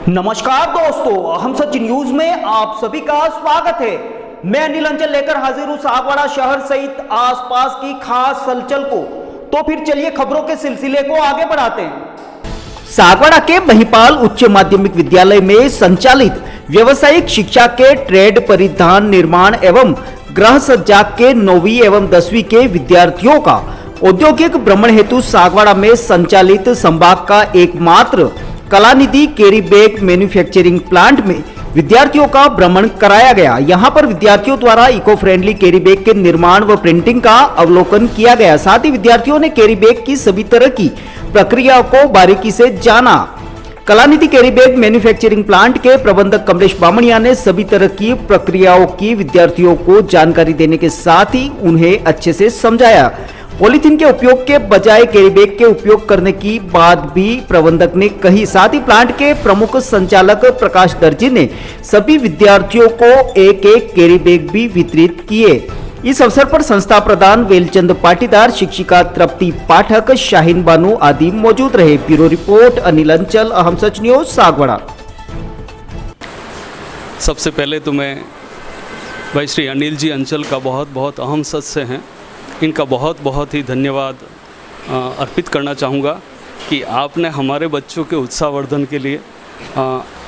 नमस्कार दोस्तों, हम सच न्यूज में आप सभी का स्वागत है। मैं अनिल अंचल लेकर हाजिर हूं सागवाड़ा शहर सहित आसपास की खास हलचल को। तो फिर चलिए खबरों के सिलसिले को आगे बढ़ाते हैं। सागवाड़ा के महिपाल उच्च माध्यमिक विद्यालय में संचालित व्यावसायिक शिक्षा के ट्रेड परिधान निर्माण एवं गृह सज्जा के 9वीं एवं 10वीं के विद्यार्थियों का औद्योगिक भ्रमण हेतु सागवाड़ा में संचालित संभाग का एकमात्र Kalanidhi carry bag manufacturing plant में विद्यार्थियों का भ्रमण कराया गया। यहां पर विद्यार्थियों द्वारा इको फ्रेंडली कैरी बैग के निर्माण व प्रिंटिंग का अवलोकन किया गया। साथ ही विद्यार्थियों ने कैरी बैग की सभी तरह की प्रक्रिया को बारीकी से जाना। Kalanidhi carry bag manufacturing plant के प्रबंधक कमलेश बामणिया ने सभी तरह की प्रक्रियाओं की विद्यार्थियों को जानकारी देने के साथ ही उन्हें अच्छे से समझाया। पॉलीथीन के उपयोग के बजाय कैरी बैग के उपयोग करने की बात भी प्रबंधक ने कही। साथ ही प्लांट के प्रमुख संचालक प्रकाश दर्जी ने सभी विद्यार्थियों को एक एक कैरी बैग भी वितरित किए। इस अवसर पर संस्था प्रधान वेलचंद पाटीदार, शिक्षिका तृप्ति पाठक, शाहीन बानू आदि मौजूद रहे। ब्यूरो रिपोर्ट अनिल अंचल, अहम सच न्यूज, सागवाड़ा। सबसे पहले तो मैं भाई श्री अनिल जी अंचल का बहुत बहुत अहम सदस्य हैं, इनका बहुत बहुत ही धन्यवाद अर्पित करना चाहूँगा कि आपने हमारे बच्चों के उत्साहवर्धन के लिए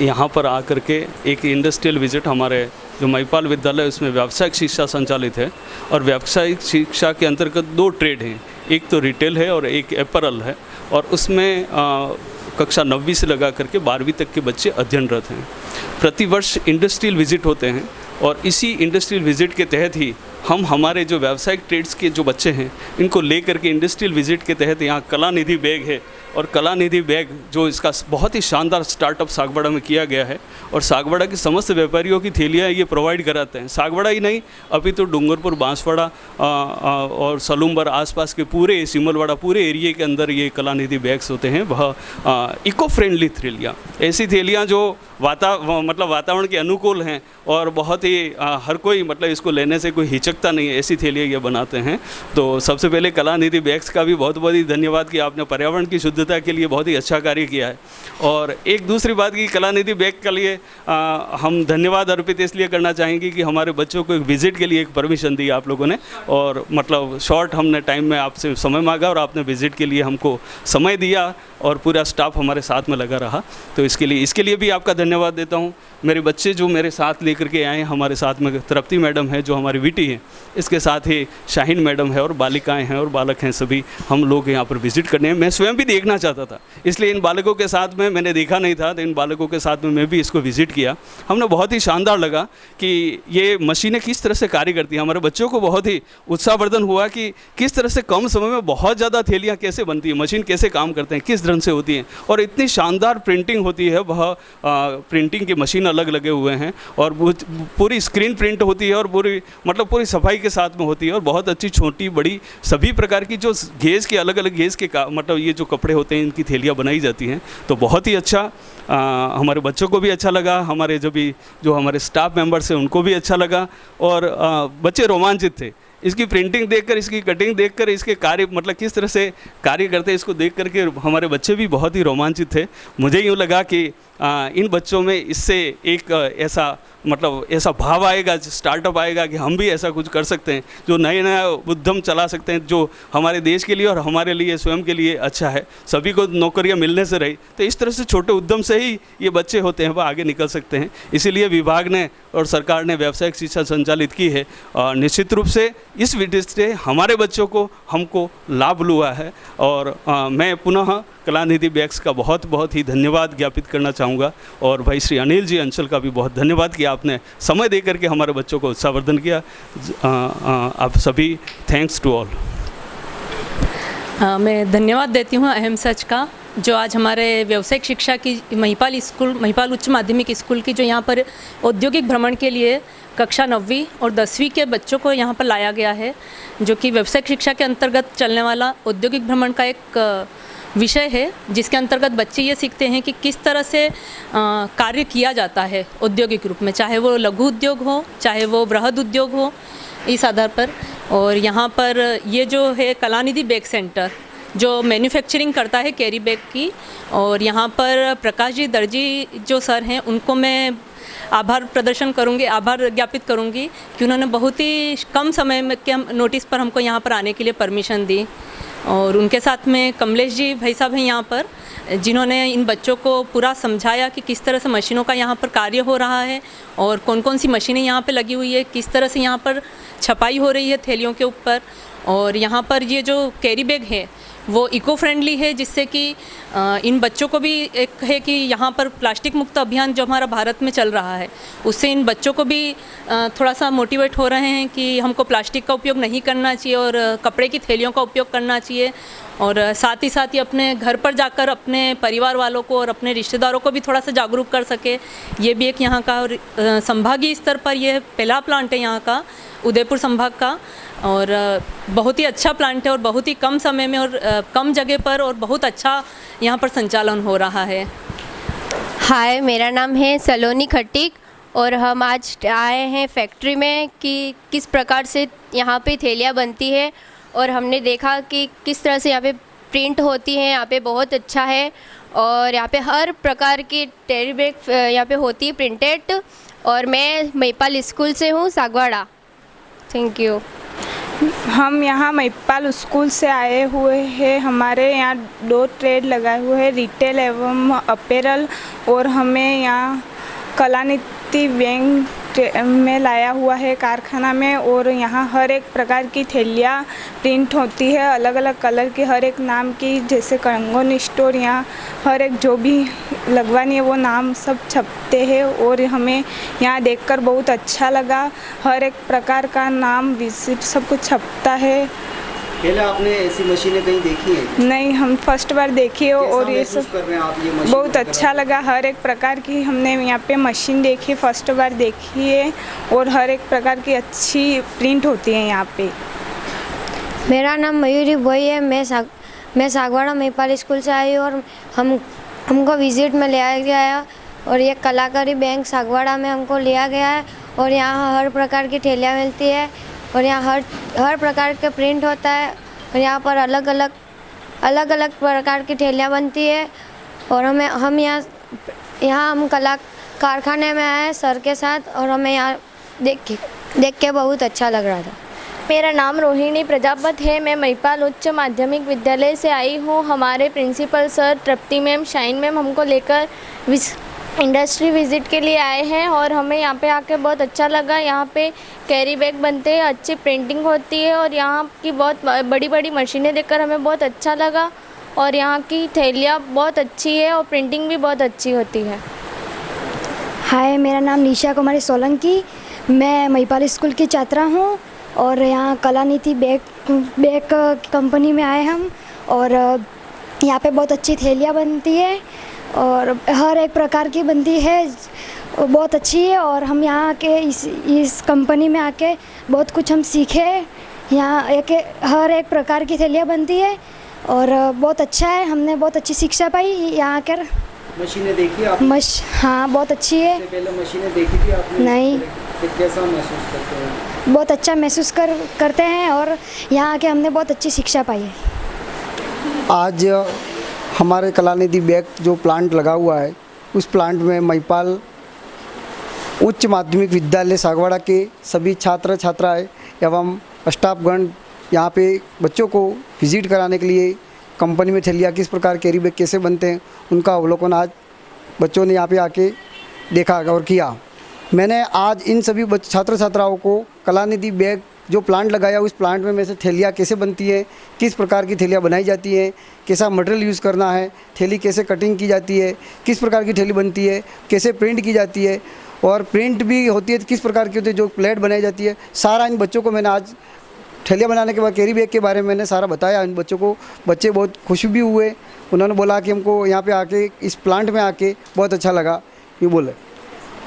यहाँ पर आकर के एक इंडस्ट्रियल विजिट, हमारे जो महिपाल विद्यालय उसमें व्यावसायिक शिक्षा संचालित है और व्यावसायिक शिक्षा के अंतर्गत 2 ट्रेड हैं, एक तो रिटेल है और एक एपरल है, और उसमें कक्षा 9वीं से लगा करके 12वीं तक के बच्चे अध्ययनरत हैं। प्रतिवर्ष इंडस्ट्रियल विजिट होते हैं और इसी इंडस्ट्रियल विजिट के तहत ही हम हमारे जो व्यावसायिक ट्रेड्स के जो बच्चे हैं इनको लेकर के इंडस्ट्रियल विजिट के तहत यहाँ कलानिधि बैग है, और कलानिधि बैग जो इसका बहुत ही शानदार स्टार्टअप सागवाड़ा में किया गया है, और सागवाड़ा के समस्त व्यापारियों की थैलियाँ ये प्रोवाइड कराते हैं। सागवाड़ा ही नहीं, अभी तो डूंगरपुर, बांसवाड़ा और सलूम्बर आसपास के पूरे सिमलवाड़ा पूरे एरिए के अंदर ये कलानिधि बैग्स होते हैं। वह इको फ्रेंडली थैलियाँ, ऐसी थैलियाँ जो वातावरण के अनुकूल हैं और बहुत ही हर कोई इसको लेने से कोई हिचकता नहीं है, ऐसी थैलियाँ ये बनाते हैं। तो सबसे पहले कलानिधि बैग्स का भी बहुत बहुत ही धन्यवाद कि आपने पर्यावरण की शुद्धता के लिए बहुत ही अच्छा कार्य किया है। और एक दूसरी बात कि कलानिधि बैग के लिए हम धन्यवाद अर्पित इसलिए करना चाहेंगे कि हमारे बच्चों को एक विज़िट के लिए एक परमिशन दी आप लोगों ने, और शॉर्ट हमने टाइम में आपसे समय मांगा और आपने विज़िट के लिए हमको समय दिया और पूरा स्टाफ हमारे साथ में लगा रहा। तो इसके लिए भी आपका धन्यवाद देता हूँ। मेरे बच्चे जो मेरे साथ लेकर के आए हैं, हमारे साथ में तृप्ति मैडम है जो हमारी वीटी हैं, इसके साथ ही शाहीन मैडम है और बालिकाएं हैं और बालक हैं, सभी हम लोग यहाँ पर विज़िट करने हैं। मैं स्वयं भी देखना चाहता था, इसलिए इन बालकों के साथ में मैंने देखा नहीं था, तो इन बालकों के साथ में मैं भी इसको विज़िट किया। हमने बहुत ही शानदार लगा कि ये मशीनें किस तरह से कार्य करती हैं। हमारे बच्चों को बहुत ही उत्साहवर्धन हुआ कि किस तरह से कम समय में बहुत ज़्यादा थैलियाँ कैसे बनती हैं, मशीन कैसे काम करते हैं, किस ढंग से होती हैं, और इतनी शानदार प्रिंटिंग होती है। वह प्रिंटिंग की मशीन अलग लगे हुए हैं और पूरी स्क्रीन प्रिंट होती है और पूरी सफाई के साथ में होती है, और बहुत अच्छी छोटी बड़ी सभी प्रकार की जो गेज के अलग अलग गेज के ये जो कपड़े होते हैं इनकी थैलियाँ बनाई जाती हैं। तो बहुत ही अच्छा, हमारे बच्चों को भी अच्छा लगा, हमारे जो हमारे स्टाफ मेंबर्स हैं उनको भी अच्छा लगा, और बच्चे रोमांचित थे इसकी प्रिंटिंग देखकर, इसकी कटिंग देखकर, इसके कार्य किस तरह से कार्य करते हैं इसको देख करके हमारे बच्चे भी बहुत ही रोमांचित थे। मुझे यूँ लगा कि इन बच्चों में इससे एक ऐसा भाव आएगा, स्टार्टअप आएगा कि हम भी ऐसा कुछ कर सकते हैं, जो नया उद्यम चला सकते हैं, जो हमारे देश के लिए और हमारे लिए स्वयं के लिए अच्छा है। सभी को नौकरियां मिलने से रही, तो इस तरह से छोटे उद्यम से ही ये बच्चे होते हैं, वह आगे निकल सकते हैं। इसीलिए विभाग ने और सरकार ने व्यावसायिक शिक्षा संचालित की है। निश्चित रूप से इस विधि से हमारे बच्चों को हमको लाभ हुआ है, और मैं पुनः कलानिधि बैग्स का बहुत बहुत ही धन्यवाद ज्ञापित करना चाहूँगा, और भाई श्री अनिल जी अंचल का भी बहुत धन्यवाद कि आपने समय दे करके हमारे बच्चों को उत्साहवर्धन किया। आप सभी, थैंक्स टू ऑल। मैं धन्यवाद देती हूँ अहम सच का, जो आज हमारे व्यावसायिक शिक्षा की महिपाल उच्च माध्यमिक स्कूल की जो यहाँ पर औद्योगिक भ्रमण के लिए कक्षा 9वीं और 10वीं के बच्चों को यहाँ पर लाया गया है, जो कि व्यावसायिक शिक्षा के अंतर्गत चलने वाला औद्योगिक भ्रमण का एक विषय है, जिसके अंतर्गत बच्चे ये सीखते हैं कि किस तरह से कार्य किया जाता है औद्योगिक रूप में, चाहे वो लघु उद्योग हो, चाहे वो बृहद उद्योग हो, इस आधार पर। और यहाँ पर ये जो है कलानिधि बैग सेंटर जो मैन्युफैक्चरिंग करता है कैरी बैग की, और यहाँ पर प्रकाश जी दर्जी जो सर हैं उनको मैं आभार प्रदर्शन करूँगी, आभार ज्ञापित करूँगी कि उन्होंने बहुत ही कम समय में के नोटिस पर हमको यहाँ पर आने के लिए परमिशन दी। और उनके साथ में कमलेश जी भाई साहब हैं यहाँ पर, जिन्होंने इन बच्चों को पूरा समझाया कि किस तरह से मशीनों का यहाँ पर कार्य हो रहा है और कौन कौन सी मशीनें यहाँ पे लगी हुई है, किस तरह से यहाँ पर छपाई हो रही है थैलियों के ऊपर। और यहाँ पर ये जो कैरी बैग है वो इको फ्रेंडली है, जिससे कि इन बच्चों को भी एक है कि यहाँ पर प्लास्टिक मुक्त अभियान जो हमारा भारत में चल रहा है, उससे इन बच्चों को भी थोड़ा सा मोटिवेट हो रहे हैं कि हमको प्लास्टिक का उपयोग नहीं करना चाहिए और कपड़े की थैलियों का उपयोग करना चाहिए। और साथ ही अपने घर पर जाकर अपने परिवार वालों को और अपने रिश्तेदारों को भी थोड़ा सा जागरूक कर सके। ये भी एक यहाँ का संभागीय स्तर पर यह पहला प्लांट है यहाँ का, उदयपुर संभाग का, और बहुत ही अच्छा प्लांट है और बहुत ही कम समय में और कम जगह पर और बहुत अच्छा यहाँ पर संचालन हो रहा है। हाय, मेरा नाम है सलोनी खट्टिक और हम आज आए हैं फैक्ट्री में कि किस प्रकार से यहाँ पे थैलियाँ बनती है, और हमने देखा कि किस तरह से यहाँ पे प्रिंट होती है। यहाँ पे बहुत अच्छा है और यहाँ पे हर प्रकार की कैरी बैग यहाँ पे होती है प्रिंटेड। और मैं महिपाल स्कूल से हूँ, सागवाड़ा। Thank you. हम यहाँ महिपाल स्कूल से आए हुए हैं। हमारे यहाँ 2 ट्रेड लगाए हुए हैं, रिटेल एवं अपेरल, और हमें यहाँ कलानिधि बैंक में लाया हुआ है कारखाना में। और यहाँ हर एक प्रकार की थैलियाँ प्रिंट होती है, अलग अलग कलर की, हर एक नाम की, जैसे कंगन स्टोर, यहाँ हर एक जो भी लगवानी है वो नाम सब छपते हैं। और हमें यहाँ देखकर बहुत अच्छा लगा, हर एक प्रकार का नाम विजिट सब कुछ छपता है। पहले आपने ऐसी मशीनें कहीं देखी हैं? नहीं, हम फर्स्ट बार देखी है। और ये सब कर रहे हैं आप, ये मशीन बहुत अच्छा लगा। हर एक प्रकार की हमने यहाँ पे मशीन देखी, फर्स्ट बार देखी है, और हर एक प्रकार की अच्छी प्रिंट होती है यहाँ पे। मेरा नाम मयूरी भोई है। मैं सागवाड़ा महिपाल स्कूल से आई हूँ और हमको विज़िट में लिया गया है, और ये कलाकारी बैंक सागवाड़ा में हमको लिया गया है। और यहाँ हर प्रकार की थैलियाँ मिलती है और यहाँ हर प्रकार के प्रिंट होता है, और यहाँ पर अलग अलग प्रकार की थैलियाँ बनती है। और हम यहाँ हम कला कारखाने में आए सर के साथ, और हमें यहाँ देख के बहुत अच्छा लग रहा था। मेरा नाम रोहिणी प्रजापति है। मैं महिपाल उच्च माध्यमिक विद्यालय से आई हूँ। हमारे प्रिंसिपल सर तृप्ति मैम, शाइन मैम हमको लेकर इंडस्ट्री विज़िट के लिए आए हैं, और हमें यहाँ पे आके बहुत अच्छा लगा। यहाँ पे कैरी बैग बनते हैं, अच्छी प्रिंटिंग होती है, और यहाँ की बहुत बड़ी बड़ी मशीनें देखकर हमें बहुत अच्छा लगा। और यहाँ की थैलियाँ बहुत अच्छी है और प्रिंटिंग भी बहुत अच्छी होती है। हाय, मेरा नाम निशा कुमारी सोलंकी। मैं महिपाल स्कूल की छात्रा हूँ और यहाँ कलानिधि बैग कंपनी में आए हम, और यहाँ पे बहुत अच्छी थैलियाँ बनती है और हर एक प्रकार की बनती है, बहुत अच्छी है। और हम यहाँ आके इस कंपनी में आके बहुत कुछ हम सीखे। यहाँ हर एक प्रकार की थैलियाँ बनती है और बहुत अच्छा है। हमने बहुत अच्छी शिक्षा पाई यहाँ आकर। मशीनें देखी आपने? हाँ, बहुत अच्छी है। इससे पहले मशीनें देखी थी आपने? नहीं। तो कैसा महसूस करते हैं? बहुत अच्छा महसूस करते हैं, और यहाँ आके हमने बहुत अच्छी शिक्षा पाई है। आज हमारे कलानिधि बैग जो प्लांट लगा हुआ है, उस प्लांट में महिपाल उच्च माध्यमिक विद्यालय सागवाड़ा के सभी छात्र छात्राएं एवं स्टाफगण यहाँ पे बच्चों को विज़िट कराने के लिए कंपनी में थैलियाँ किस प्रकार कैरी बैग कैसे बनते हैं, उनका अवलोकन आज बच्चों ने यहाँ पे आके देखा और किया। मैंने आज इन सभी छात्र छात्राओं को कलानिधि बैग जो प्लांट लगाया, उस प्लांट में से थैलियाँ कैसे बनती है, किस प्रकार की थैलियाँ बनाई जाती है, कैसा मटेरियल यूज़ करना है, थैली कैसे कटिंग की जाती है, किस प्रकार की थैली बनती है, कैसे प्रिंट की जाती है, और प्रिंट भी होती है किस प्रकार की होती है, जो प्लेट बनाई जाती है, सारा इन बच्चों को मैंने आज थैलियाँ बनाने के बाद कैरी बैग के बारे में मैंने सारा बताया इन बच्चों को। बच्चे बहुत खुश भी हुए, उन्होंने बोला कि हमको यहाँ पे आके इस प्लांट में आके बहुत अच्छा लगा, ये बोले।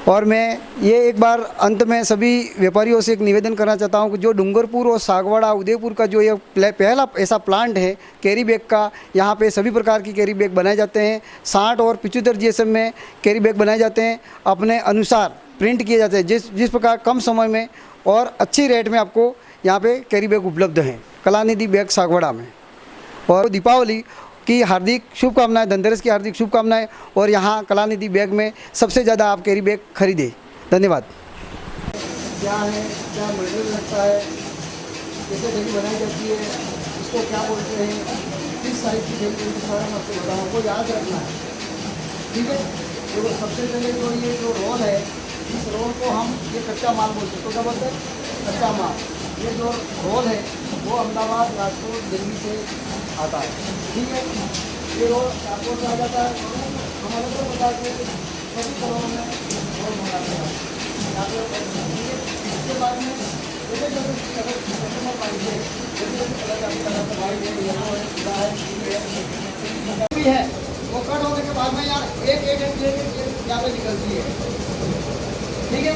और मैं ये एक बार अंत में सभी व्यापारियों से एक निवेदन करना चाहता हूँ कि जो डूंगरपुर और सागवाड़ा उदयपुर का जो ये पहला ऐसा प्लांट है कैरी बैग का, यहाँ पे सभी प्रकार की कैरी बैग बनाए जाते हैं। 60 और 75 GSM में कैरी बैग बनाए जाते हैं, अपने अनुसार प्रिंट किए जाते हैं, जिस प्रकार कम समय में और अच्छी रेट में आपको यहाँ पे कैरी बैग उपलब्ध हैं कलानिधि बैग सागवाड़ा में। और दीपावली की हार्दिक शुभकामनाएं, धनतेरस की हार्दिक शुभकामनाएं, और यहाँ कलानिधि बैग में सबसे ज़्यादा आप कैरी बैग खरीदें। धन्यवाद। क्या है, क्या मटेरियल लगता है, कैसे थैली बनाई जाती है, इसको क्या बोलते हैं, किस साइज की थैली बनती है, सारा मैं आपको बताऊँ, आपको याद रखना है। ठीक है, देखो सबसे पहले तो ये जो रोल है, इस रोल को हम ये कच्चा माल बोलते हैं। तो क्या बोलते हैं? कच्चा माल। ये जो रोल है वो अहमदाबाद, राजकोट, दिल्ली से आता है। ठीक है, ये रोल राजकोट से आ जाता है। हम अलग अलग प्रकार के सभी कलरों में रोल मंगाते हैं। इसके बाद में जैसे जैसे कस्टमर पाएंगे, जैसे जैसे कलर का कलर वाइट है, येलो है, पीला है, भी है, वो कट होने के बाद में यार एक यहाँ पे निकलती है। ठीक है,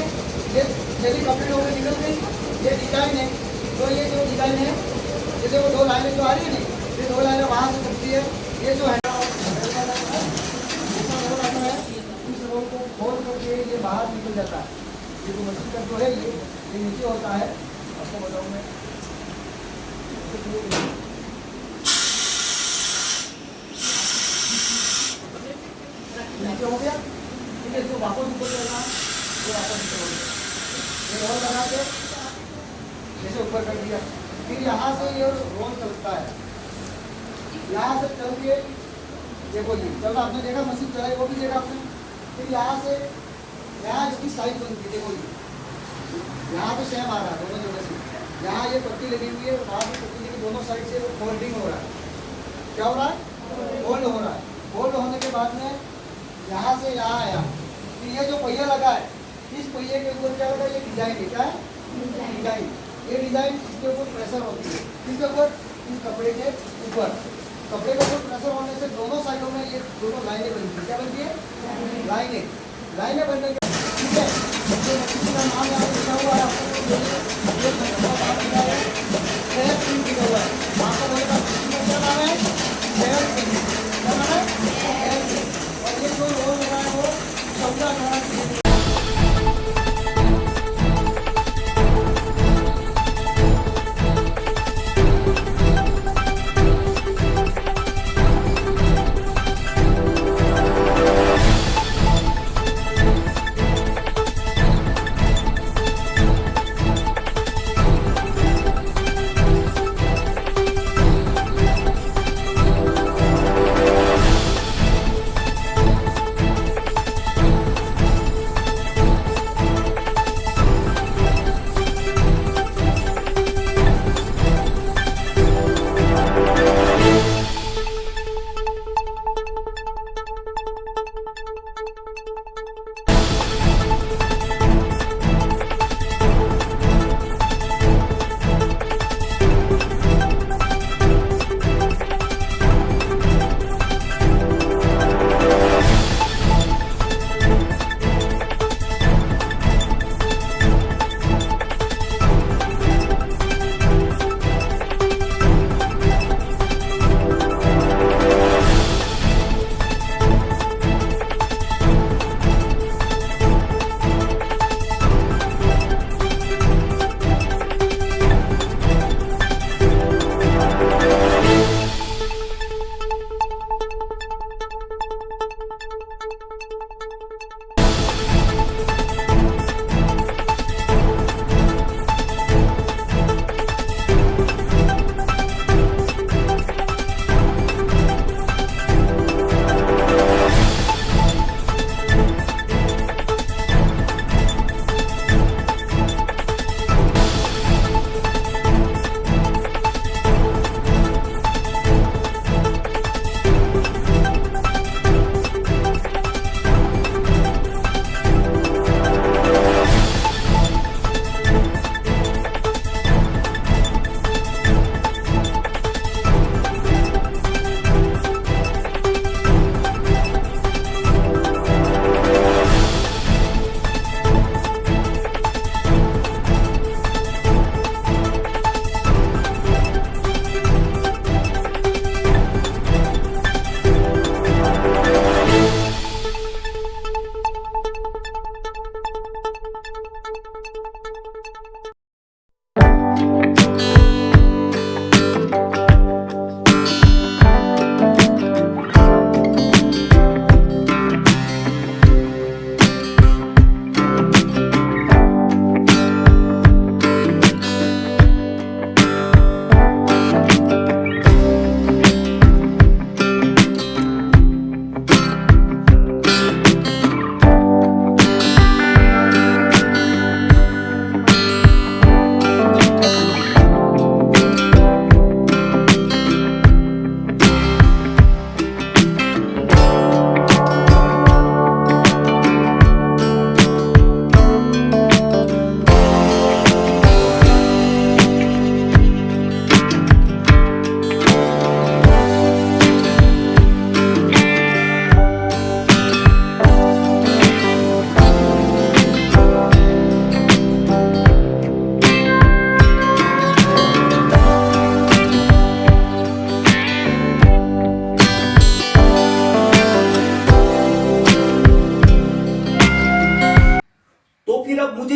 ये जल्दी कंप्लीट होकर निकल गई। ये डिज़ाइन है, तो ये जो डिज़ाइन है, जैसे वो 2 लाइनें जो आ रही है नहीं, ये 2 लाइनें वहाँ से चलती है। ये जो है इस रोल को खोल करके ये बाहर निकल जाता है। ये जो मशीन का जो है ये नीचे होता है, आपको बताऊँ मैं। नीचे हो गया, ठीक है, इसको वापस ऊपर करना, ये वापस ऊपर हो गया। ये रोल लगा के जैसे ऊपर कर दिया, फिर यहाँ से ये रोल चलता है, यहाँ से चल के देखो ये चल रहा, आपने देखा मशीन चलाई, वो भी देखा आपने। फिर यहाँ से यहाँ इसकी साइज बनती है, देखो ये यहाँ तो सेम आ रहा है दोनों जगह से। यहाँ ये पट्टी लगी हुई है, वहाँ भी पट्टी लगी, दोनों साइड से फोल्डिंग हो रहा है। क्या हो रहा है? फोल्ड हो रहा है। फोल्ड होने के बाद में यहाँ से यहाँ आया, फिर ये जो पहिया लगा है, इस पहिए के ऊपर क्या लगा? ये डिजाइन है। क्या है? डिजाइन। ये डिजाइन इसके ऊपर प्रेशर होती है, इसके ऊपर, इस कपड़े के ऊपर। कपड़े के ऊपर प्रेशर होने से दोनों साइडों में ये दोनों लाइनें बनती है। क्या बनती है? लाइनें बनने के, ठीक है, जो मशीन का नाम यहाँ लिखा हुआ है, आपको लिखा हुआ है, आपको बोलेगा क्या नाम है? क्या नाम है? और ये जो रोल लगा है वो 14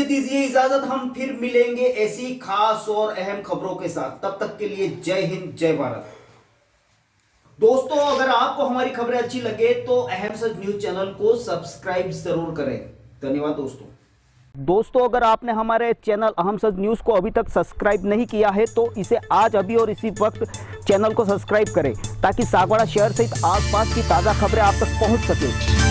दीजिए इजाजत, हम फिर मिलेंगे ऐसी खास और अहम खबरों के साथ। तब तक के लिए जय हिंद, जय भारत। दोस्तों, अगर आपको हमारी खबरें अच्छी लगे तो अहम सच न्यूज चैनल को सब्सक्राइब जरूर करें। धन्यवाद दोस्तों, अगर आपने हमारे चैनल अहम सच न्यूज को अभी तक सब्सक्राइब नहीं किया है तो इसे आज अभी और इसी वक्त चैनल को सब्सक्राइब करें ताकि सागवाड़ा शहर सहित आसपास की ताज़ा खबरें आप तक पहुंच सके।